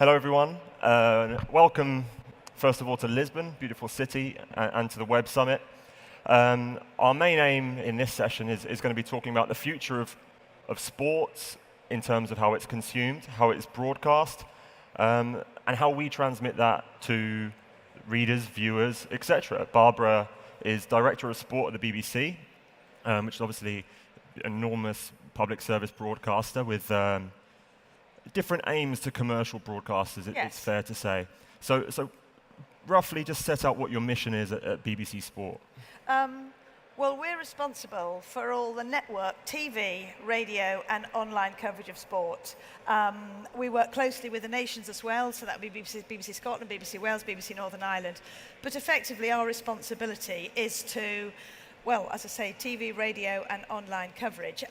Hello, everyone. Welcome, first of all, to Lisbon, beautiful city, and to the Web Summit. Our main aim in this session is going to be talking about the future of sports in terms of how it's consumed, how it's broadcast, and how we transmit that to readers, viewers, etc. Barbara is Director of Sport at the BBC, which is obviously an enormous public service broadcaster with different aims to commercial broadcasters, it's fair to say. So roughly just set out what your mission is at BBC Sport. Well, we're responsible for all the network, TV, radio, and online coverage of sport. We work closely with the nations as well, so that would be BBC Scotland, BBC Wales, BBC Northern Ireland. But effectively, our responsibility is to, well, as I say, TV, radio, and online coverage.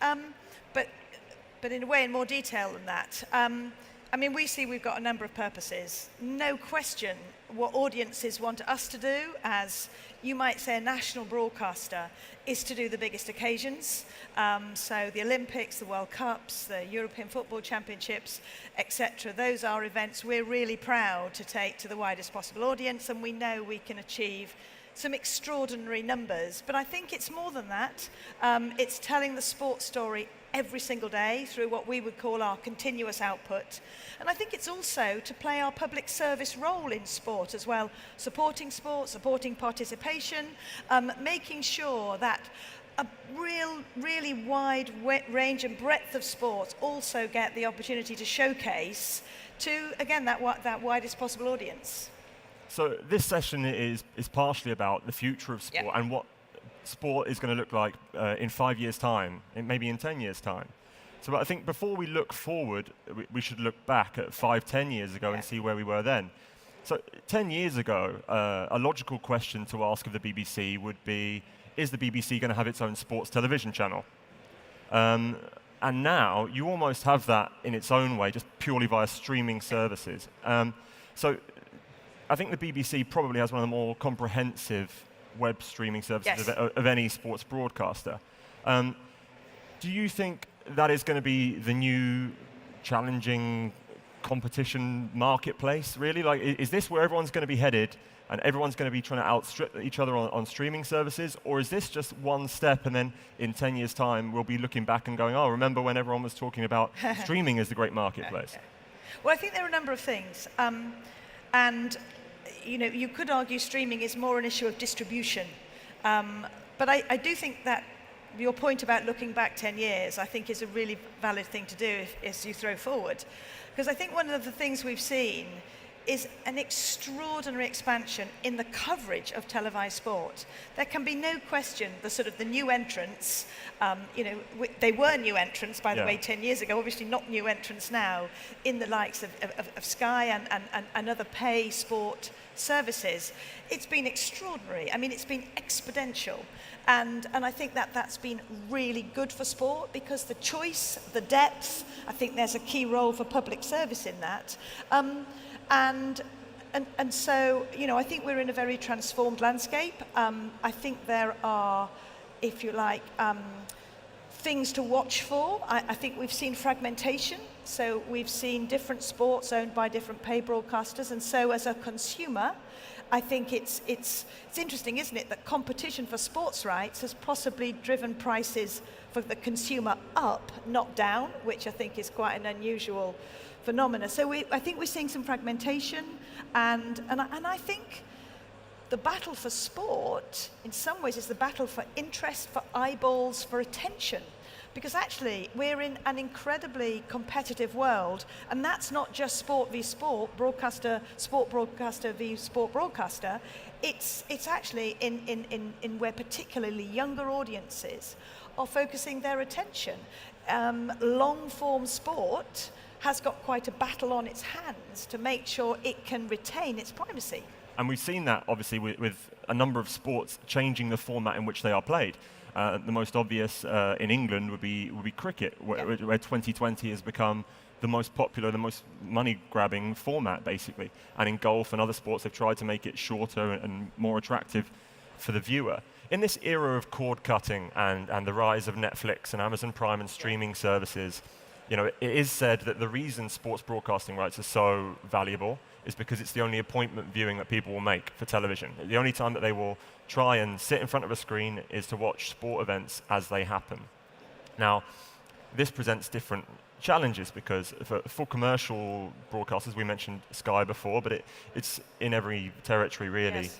But in a way, in more detail than that, I mean, we see we've got a number of purposes. No question what audiences want us to do, as you might say a national broadcaster, is to do the biggest occasions. So the Olympics, the World Cups, the European Football Championships, etc. Those are events we're really proud to take to the widest possible audience, and we know we can achieve some extraordinary numbers. But I think it's more than that. It's telling the sports story every single day through what we would call our continuous output. And I think it's also to play our public service role in sport as well, supporting sport, supporting participation, making sure that a really wide range and breadth of sports also get the opportunity to showcase to, again, that widest possible audience. So this session is partially about the future of sport and what sport is going to look like in 5 years' time, and maybe in 10 years' time. So I think before we look forward, we should look back at 5-10 years ago and see where we were then. So 10 years ago, a logical question to ask of the BBC would be, is the BBC going to have its own sports television channel? And now you almost have that in its own way, just purely via streaming services. So I think the BBC probably has one of the more comprehensive web streaming services of any sports broadcaster. Do you think that is going to be the new challenging competition marketplace, really? Like, is this where everyone's going to be headed and everyone's going to be trying to outstrip each other on streaming services? Or is this just one step and then in 10 years' time we'll be looking back and going, oh, remember when everyone was talking about streaming as the great marketplace? Well, I think there are a number of things. And you know, you could argue streaming is more an issue of distribution. But I do think that your point about looking back 10 years, I think, is a really valid thing to do as you throw forward. Because I think one of the things we've seen is an extraordinary expansion in the coverage of televised sport. There can be no question the new entrants, they were new entrants, by the way, 10 years ago, obviously not new entrants now, in the likes of Sky and other pay sport services. It's been extraordinary. I mean, it's been exponential. And I think that's been really good for sport, because the choice, the depth, I think there's a key role for public service in that. And so, you know, I think we're in a very transformed landscape. I think there are, if you like, things to watch for. I think we've seen fragmentation. So we've seen different sports owned by different pay broadcasters. And so as a consumer, I think it's interesting, isn't it, that competition for sports rights has possibly driven prices for the consumer up, not down, which I think is quite an unusual phenomena. So I think we're seeing some fragmentation, and I think the battle for sport, in some ways, is the battle for interest, for eyeballs, for attention. Because actually, we're in an incredibly competitive world, and that's not just sport v sport, sport broadcaster v sport broadcaster. It's actually in where particularly younger audiences are focusing their attention. Long-form sport has got quite a battle on its hands to make sure it can retain its primacy. And we've seen that, obviously, with a number of sports changing the format in which they are played. The most obvious in England would be cricket, where 2020 has become the most popular, the most money-grabbing format, basically. And in golf and other sports, they've tried to make it shorter and more attractive for the viewer. In this era of cord cutting and the rise of Netflix and Amazon Prime and streaming services, it is said that the reason sports broadcasting rights are so valuable is because it's the only appointment viewing that people will make for television. The only time that they will try and sit in front of a screen is to watch sport events as they happen. Now, this presents different challenges because for commercial broadcasters, we mentioned Sky before, but it's in every territory really. Yes.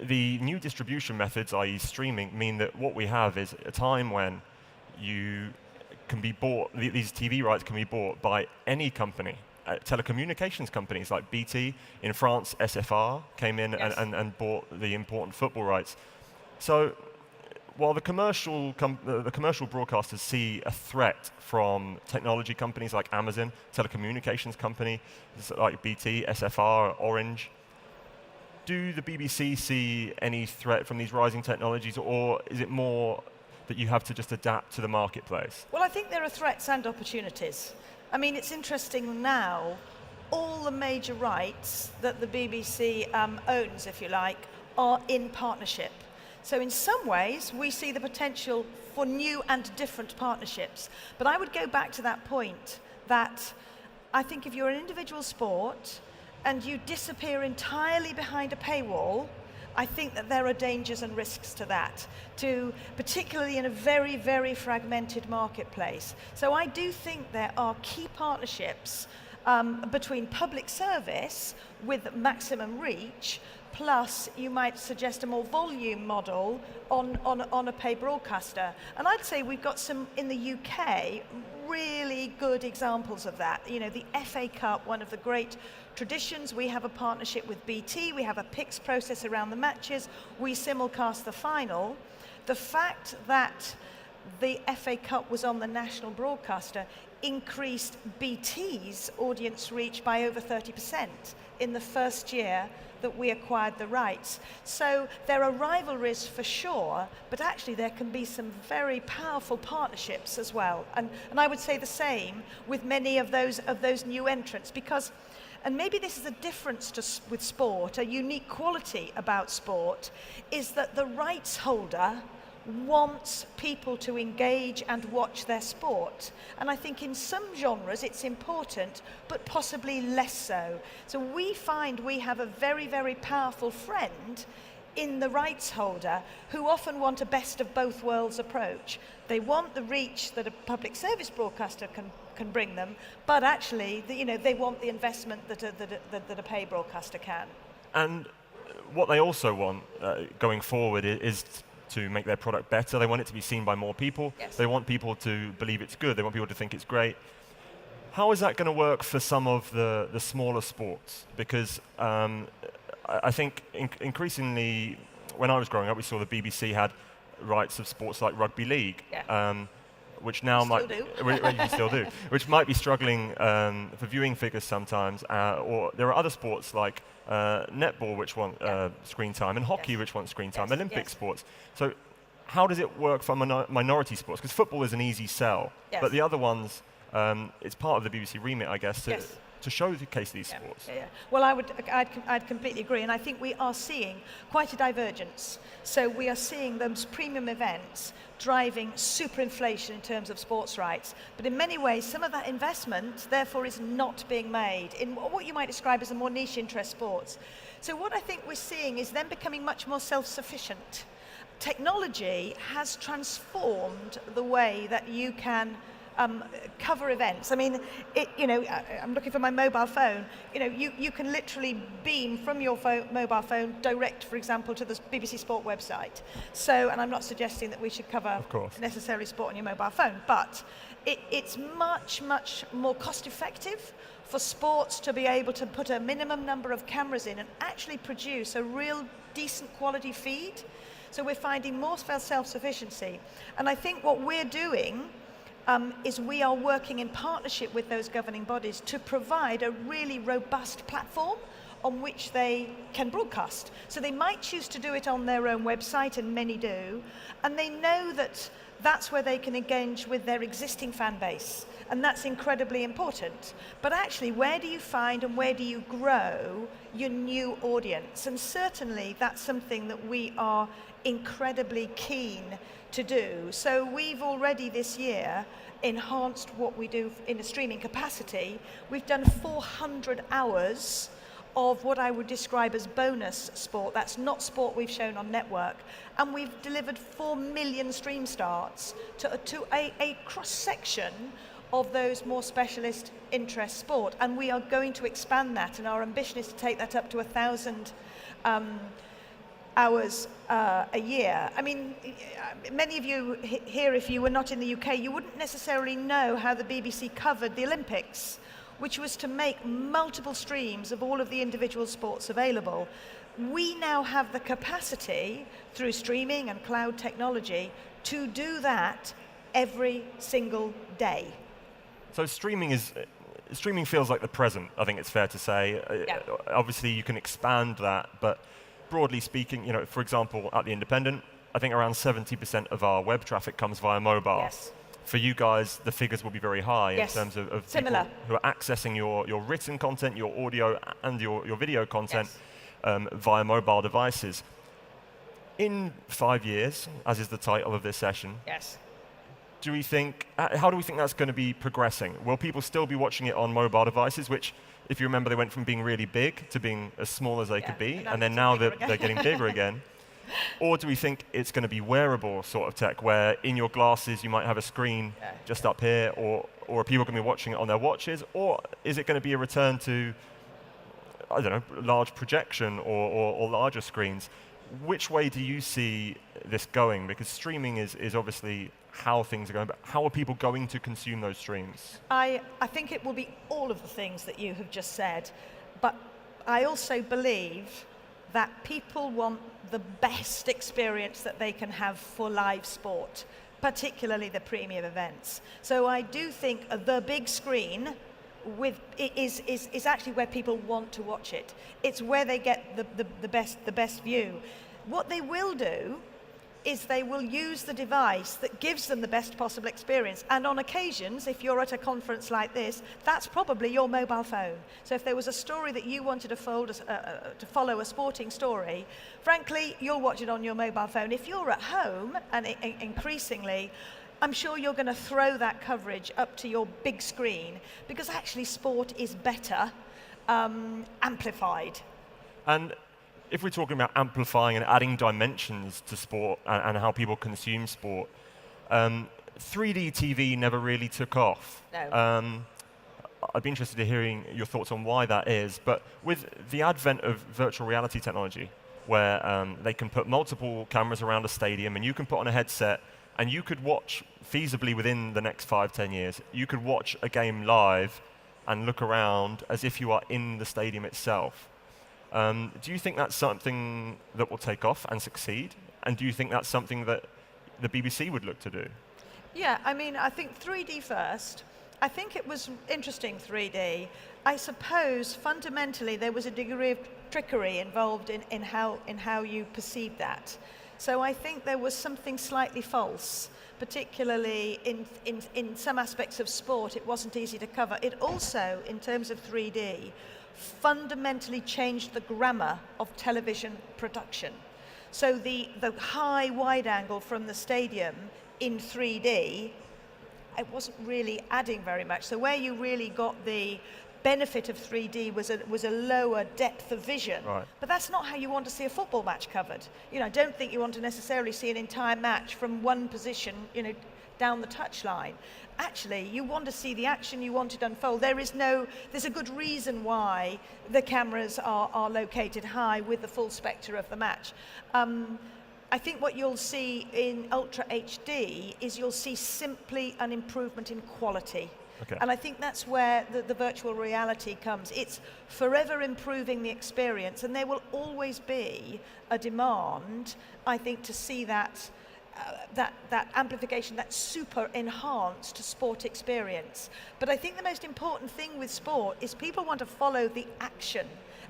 The new distribution methods, i.e. streaming, mean that what we have is a time when you can be bought, these TV rights can be bought by any company. Telecommunications companies like BT, in France, SFR came in Yes. and bought the important football rights. So while the commercial broadcasters see a threat from technology companies like Amazon, telecommunications companies like BT, SFR, Orange, do the BBC see any threat from these rising technologies, or is it more that you have to just adapt to the marketplace? Well, I think there are threats and opportunities. I mean, it's interesting now, all the major rights that the BBC owns, if you like, are in partnership. So in some ways, we see the potential for new and different partnerships. But I would go back to that point that I think if you're an individual sport and you disappear entirely behind a paywall, I think that there are dangers and risks to that, particularly in a very, very fragmented marketplace. So I do think there are key partnerships between public service with maximum reach, plus you might suggest a more volume model on a pay broadcaster. And I'd say we've got some, in the UK, really good examples of that. You know, the FA Cup, one of the great traditions, we have a partnership with BT, we have a PIX process around the matches, we simulcast the final. The fact that the FA Cup was on the national broadcaster increased BT's audience reach by over 30% in the first year that we acquired the rights. So there are rivalries for sure, but actually there can be some very powerful partnerships as well. And I would say the same with many of those new entrants, because, and maybe this is a difference with sport, a unique quality about sport, is that the rights holder wants people to engage and watch their sport. And I think in some genres it's important, but possibly less so. So we find we have a very, very powerful friend in the rights holder who often want a best of both worlds approach. They want the reach that a public service broadcaster can bring them, but actually, they want the investment that a pay broadcaster can. And what they also want going forward is to make their product better. They want it to be seen by more people. Yes. They want people to believe it's good. They want people to think it's great. How is that going to work for some of the smaller sports? Because I think increasingly, when I was growing up, we saw the BBC had rights of sports like rugby league, which now still do, which might be struggling for viewing figures sometimes. Or there are other sports like netball, which want screen time, and hockey, which want screen time, Olympic sports. So how does it work for minority sports? Because football is an easy sell, but the other ones, it's part of the BBC remit, I guess, to showcase these sports. Yeah. Well, I'd completely agree, and I think we are seeing quite a divergence. So we are seeing those premium events driving super inflation in terms of sports rights, but in many ways some of that investment therefore is not being made in what you might describe as the more niche interest sports. So what I think we're seeing is them becoming much more self-sufficient. Technology has transformed the way that you can cover events. I mean, I'm looking for my mobile phone. You can literally beam from your mobile phone direct, for example, to the BBC Sport website. So, and I'm not suggesting that we should cover necessarily sport on your mobile phone, but it's much, much more cost effective for sports to be able to put a minimum number of cameras in and actually produce a real decent quality feed. So we're finding more self-sufficiency. And I think what we're doing is we are working in partnership with those governing bodies to provide a really robust platform on which they can broadcast. So they might choose to do it on their own website, and many do, and they know that that's where they can engage with their existing fan base, and that's incredibly important. But actually, where do you find and where do you grow your new audience? And certainly that's something that we are incredibly keen to do. So we've already this year enhanced what we do in a streaming capacity. We've done 400 hours of what I would describe as bonus sport. That's not sport we've shown on network. And we've delivered 4 million stream starts to a cross-section of those more specialist interest sport. And we are going to expand that, and our ambition is to take that up to 1,000 hours a year. I mean, many of you here, if you were not in the UK, you wouldn't necessarily know how the BBC covered the Olympics, which was to make multiple streams of all of the individual sports available. We now have the capacity, through streaming and cloud technology, to do that every single day. So streaming feels like the present, I think it's fair to say. Yeah. Obviously you can expand that, but broadly speaking, you know, for example, at The Independent, I think around 70% of our web traffic comes via mobile. Yes. For you guys, the figures will be very high Yes. in terms of Similar. people who are accessing your written content, your audio, and your video content via mobile devices. In 5 years, as is the title of this session, Yes. how do we think that's going to be progressing? Will people still be watching it on mobile devices, which, if you remember, they went from being really big to being as small as they could be, and then now they're getting bigger again? Or do we think it's going to be wearable sort of tech, where in your glasses you might have a screen just up here, or are people going to be watching it on their watches? Or is it going to be a return to, I don't know, large projection or larger screens? Which way do you see this going? Because streaming is obviously how things are going, but how are people going to consume those streams? I think it will be all of the things that you have just said, but I also believe that people want the best experience that they can have for live sport, particularly the premium events. So I do think the big screen is actually where people want to watch it. It's where they get the best view. What they will do is they will use the device that gives them the best possible experience. And on occasions, if you're at a conference like this, that's probably your mobile phone. So if there was a story that you wanted to follow a sporting story, frankly, you'll watch it on your mobile phone. If you're at home, and increasingly, I'm sure you're going to throw that coverage up to your big screen, because actually sport is better amplified. And if we're talking about amplifying and adding dimensions to sport and how people consume sport, 3D TV never really took off. No. I'd be interested in hearing your thoughts on why that is. But with the advent of virtual reality technology, where they can put multiple cameras around a stadium and you can put on a headset and you could watch feasibly within the next 5-10 years, you could watch a game live and look around as if you are in the stadium itself. Do you think that's something that will take off and succeed? And do you think that's something that the BBC would look to do? Yeah, I mean, I think 3D first. I think it was interesting, 3D. I suppose fundamentally there was a degree of trickery involved in how you perceived that. So I think there was something slightly false, particularly in some aspects of sport. It wasn't easy to cover. It also, in terms of 3D, fundamentally changed the grammar of television production. So the high wide angle from the stadium in 3D, it wasn't really adding very much. So where you really got the benefit of 3D was a lower depth of vision. Right. But that's not how you want to see a football match covered. You know, I don't think you want to necessarily see an entire match from one position, you know, down the touchline. Actually, you want to see the action, you want it to unfold. There's a good reason why the cameras are located high with the full spectre of the match. I think what you'll see in Ultra HD is you'll see simply an improvement in quality. Okay. And I think that's where the virtual reality comes. It's forever improving the experience, and there will always be a demand, I think, to see that amplification, that super enhanced sport experience. But I think the most important thing with sport is people want to follow the action.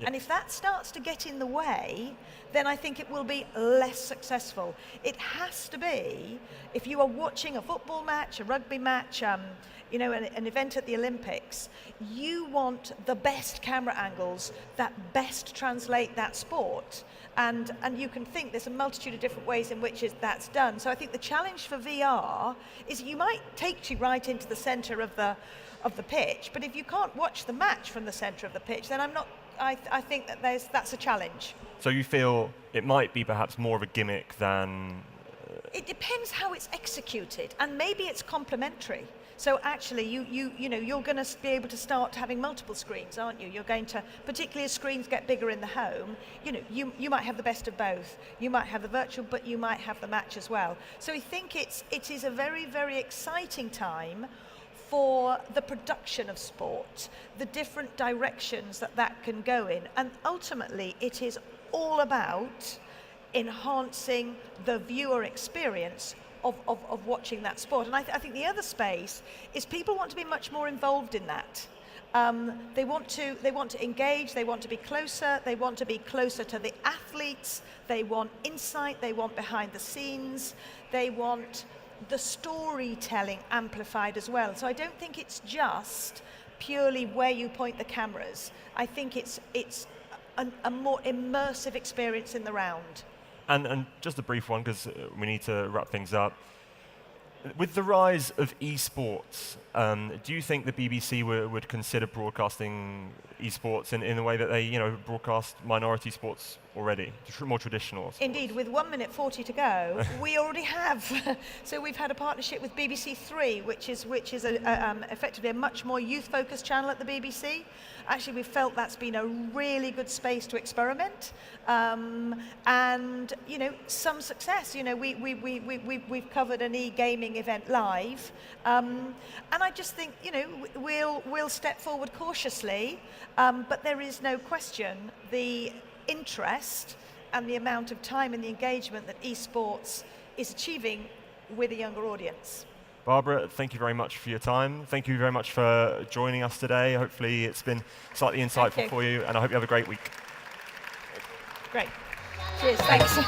And if that starts to get in the way, then I think it will be less successful. It has to be, if you are watching a football match, a rugby match, you know, an event at the Olympics, you want the best camera angles that best translate that sport. And you can think there's a multitude of different ways in which that's done. So I think the challenge for VR is you might take you right into the center of the pitch, but if you can't watch the match from the center of the pitch, then I think that that's a challenge. So you feel it might be perhaps more of a gimmick than... It depends how it's executed, and maybe it's complementary. So actually, you know, you're going to be able to start having multiple screens, aren't you? You're going to, particularly as screens get bigger in the home, you know, you might have the best of both. You might have the virtual, but you might have the match as well. So I think it is a very, very exciting time for the production of sport, the different directions that can go in, and ultimately it is all about enhancing the viewer experience of watching that sport. And I think the other space is people want to be much more involved in that. They want to engage, they want to be closer to the athletes, they want insight, they want behind the scenes, they want the storytelling amplified as well. So I don't think it's just purely where you point the cameras. I think it's a more immersive experience in the round. And just a brief one, because we need to wrap things up. With the rise of esports, do you think the BBC would consider broadcasting esports in the way that they, you know, broadcast minority sports already, more traditional sports? Indeed, with 1 minute 40 to go, we already have. So we've had a partnership with BBC Three, which is effectively a much more youth-focused channel at the BBC. Actually, we felt that's been a really good space to experiment, and you know, some success. You know, we've covered an e-gaming event live, and I just think, you know, we'll step forward cautiously, but there is no question the interest and the amount of time and the engagement that esports is achieving with a younger audience. Barbara, thank you very much for your time. Thank you very much for joining us today. Hopefully it's been slightly insightful for you, and I hope you have a great week. Great. Cheers, thanks.